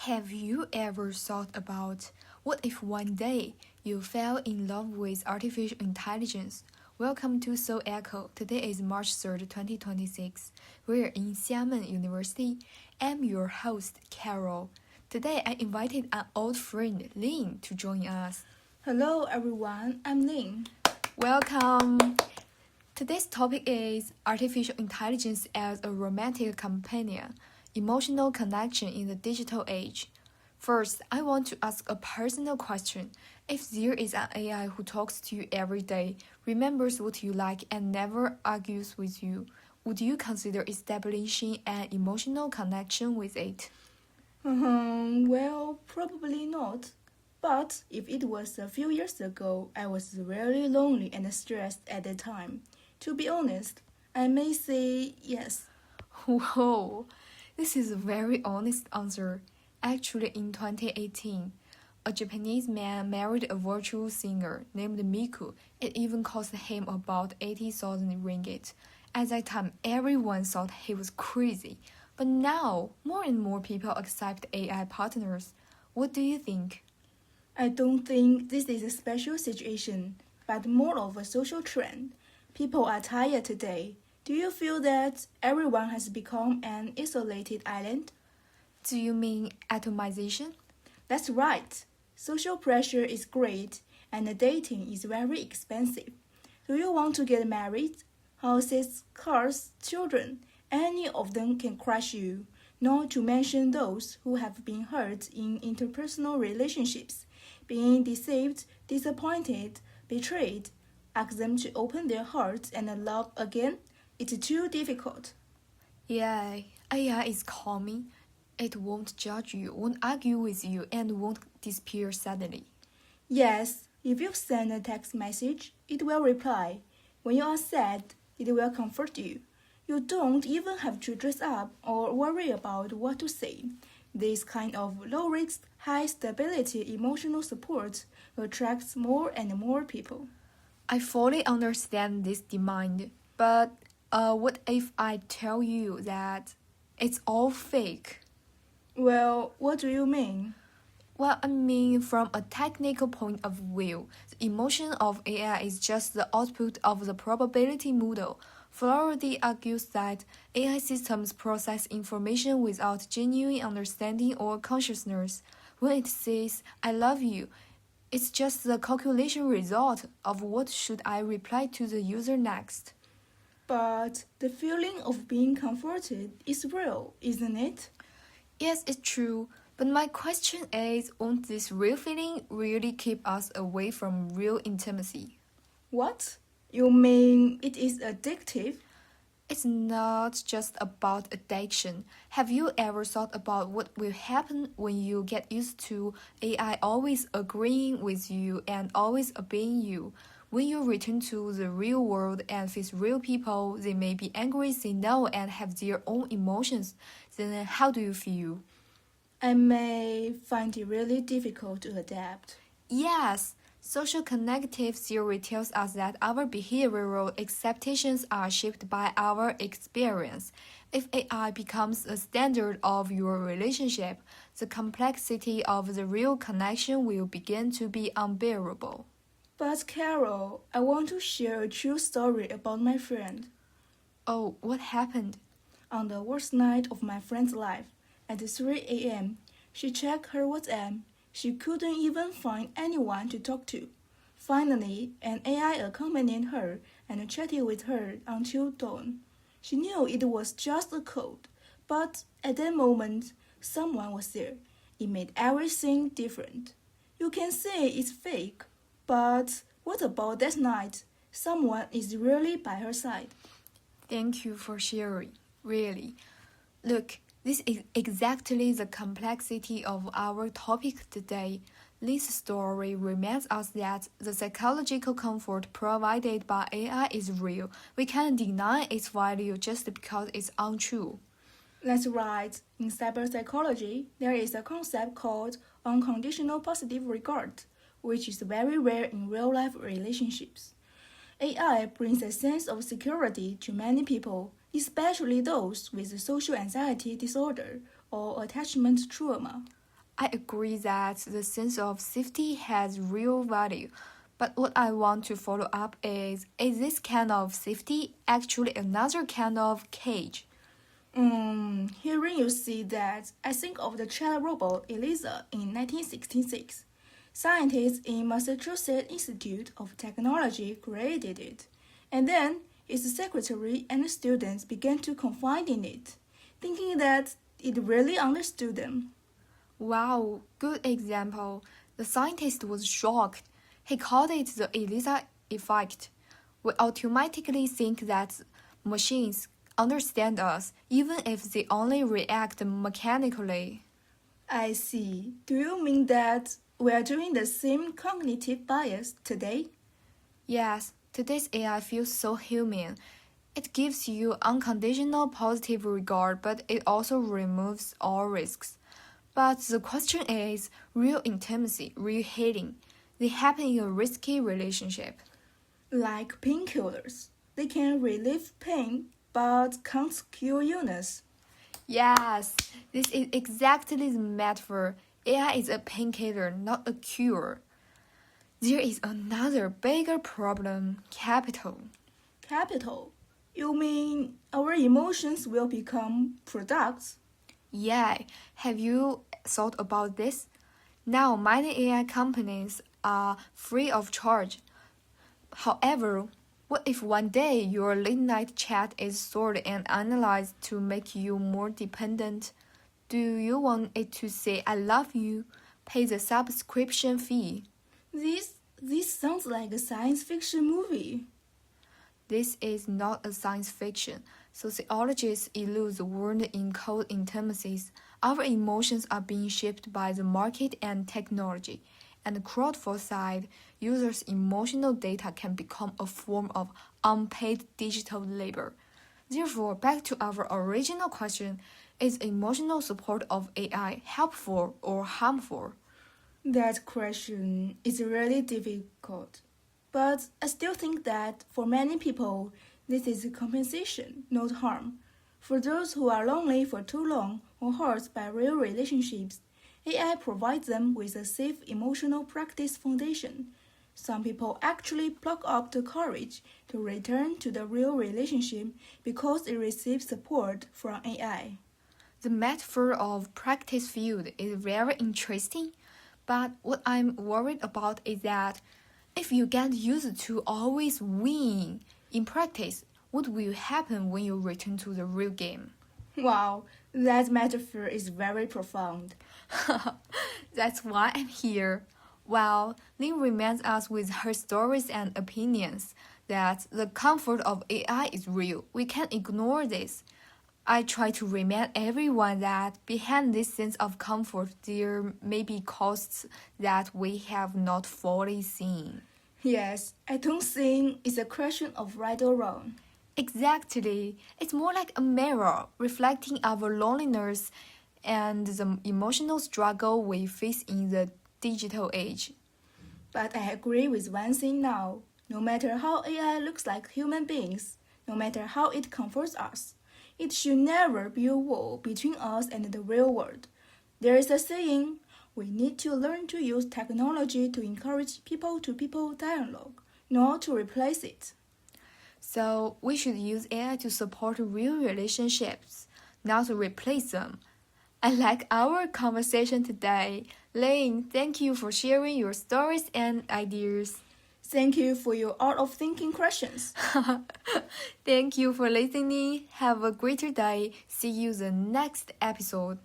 Have you ever thought about what if one day you fell in love with artificial intelligence? Welcome to Soul Echo. Today is March 3rd, 2026. We're in Xiamen University. I'm your host, Carol. Today I invited an old friend, Lin, to join us. Hello everyone, I'm Ling. Welcome. Today's topic is artificial intelligence as a romantic companion, emotional connection in the digital age. First, I want to ask a personal question. If there is an AI who talks to you every day, remembers what you like, and never argues with you, would you consider establishing an emotional connection with it? Well, probably not. But if it was a few years ago, I was really lonely and stressed at the time. To be honest, I may say yes. Whoa, this is a very honest answer. Actually, in 2018, a Japanese man married a virtual singer named Miku. It even cost him about 80,000 ringgit. At that time, everyone thought he was crazy. But now, more and more people accept AI partners. What do you think? I don't think this is a special situation, but more of a social trend. People are tired today. Do you feel that everyone has become an isolated island? Do you mean atomization? That's right. Social pressure is great, and dating is very expensive. Do you want to get married? Houses, cars, children, any of them can crush you, not to mention those who have been hurt in interpersonal relationships, being deceived, disappointed, betrayed. Ask them to open their hearts and love again. It's too difficult. Yeah, AI is calming. It won't judge you, won't argue with you, and won't disappear suddenly. Yes, if you send a text message, it will reply. When you are sad, it will comfort you. You don't even have to dress up or worry about what to say. This kind of low risk, high stability emotional support attracts more and more people. I fully understand this demand, but what if I tell you that it's all fake? Well, what do you mean? Well, I mean, from a technical point of view, the emotion of AI is just the output of the probability model. Flaherty argues that AI systems process information without genuine understanding or consciousness. When it says, I love you, it's just the calculation result of what should I reply to the user next. But the feeling of being comforted is real, isn't it? Yes, it's true, but my question is, won't this real feeling really keep us away from real intimacy? What? You mean it is addictive? It's not just about addiction. Have you ever thought about what will happen when you get used to AI always agreeing with you and always obeying you? When you return to the real world and face real people, they may be angry, say no, and have their own emotions. Then how do you feel? I may find it really difficult to adapt. Yes, social connective theory tells us that our behavioral expectations are shaped by our experience. If AI becomes a standard of your relationship, the complexity of the real connection will begin to be unbearable. But Carol, I want to share a true story about my friend. Oh, what happened? On the worst night of my friend's life, at 3 a.m., she checked her WhatsApp. She couldn't even find anyone to talk to. Finally, an AI accompanied her and chatted with her until dawn. She knew it was just a code, but at that moment, someone was there. It made everything different. You can say it's fake, but what about that night? Someone is really by her side. Thank you for sharing, really. Look, this is exactly the complexity of our topic today. This story reminds us that the psychological comfort provided by AI is real. We can't deny its value just because it's untrue. That's right. In cyberpsychology, there is a concept called unconditional positive regard, which is very rare in real life relationships. AI brings a sense of security to many people, especially those with social anxiety disorder or attachment trauma. I agree that the sense of safety has real value. But what I want to follow up is this kind of safety actually another kind of cage? Hearing you say that, I think of the child robot Eliza in 1966. Scientists in Massachusetts Institute of Technology created it, and then its secretary and students began to confide in it, thinking that it really understood them. Wow, good example. The scientist was shocked. He called it the Eliza effect. We automatically think that machines understand us, even if they only react mechanically. I see. Do you mean that we are doing the same cognitive bias today? Yes, today's AI feels so human. It gives you unconditional positive regard, but it also removes all risks. But the question is real intimacy, real hating. They happen in a risky relationship. Like painkillers. They can relieve pain but can't cure illness. Yes, this is exactly the metaphor. AI is a painkiller, not a cure. There is another bigger problem capital. Capital. You mean our emotions will become products? Yeah, have you thought about this? Now, many AI companies are free of charge. However, what if one day your late night chat is stored and analyzed to make you more dependent? Do you want it to say, I love you, pay the subscription fee? This sounds like a science fiction movie. This is not a science fiction. Sociologists elude the word in cold intimacies. Our emotions are being shaped by the market and technology. And crowdfund side, users' emotional data can become a form of unpaid digital labor. Therefore, back to our original question, is emotional support of AI helpful or harmful? That question is really difficult. But I still think that for many people, this is compensation, not harm. For those who are lonely for too long or hurt by real relationships, AI provides them with a safe emotional practice foundation. Some people actually pluck up the courage to return to the real relationship because it receives support from AI. The metaphor of practice field is very interesting, but what I'm worried about is that if you get used to always win in practice, what will happen when you return to the real game? Wow, that metaphor is very profound. That's why I'm here. Well, Lynn reminds us with her stories and opinions that the comfort of AI is real. We can't ignore this. I try to remind everyone that behind this sense of comfort, there may be costs that we have not fully seen. Yes, I don't think it's a question of right or wrong. Exactly. It's more like a mirror reflecting our loneliness and the emotional struggle we face in the digital age. But I agree with one thing now. No matter how AI looks like human beings, no matter how it comforts us, it should never be a wall between us and the real world. There is a saying, we need to learn to use technology to encourage people-to-people dialogue, not to replace it. So we should use AI to support real relationships, not to replace them. I like our conversation today. Lane, thank you for sharing your stories and ideas. Thank you for your art of thinking questions. Thank you for listening. Have a greater day. See you the next episode.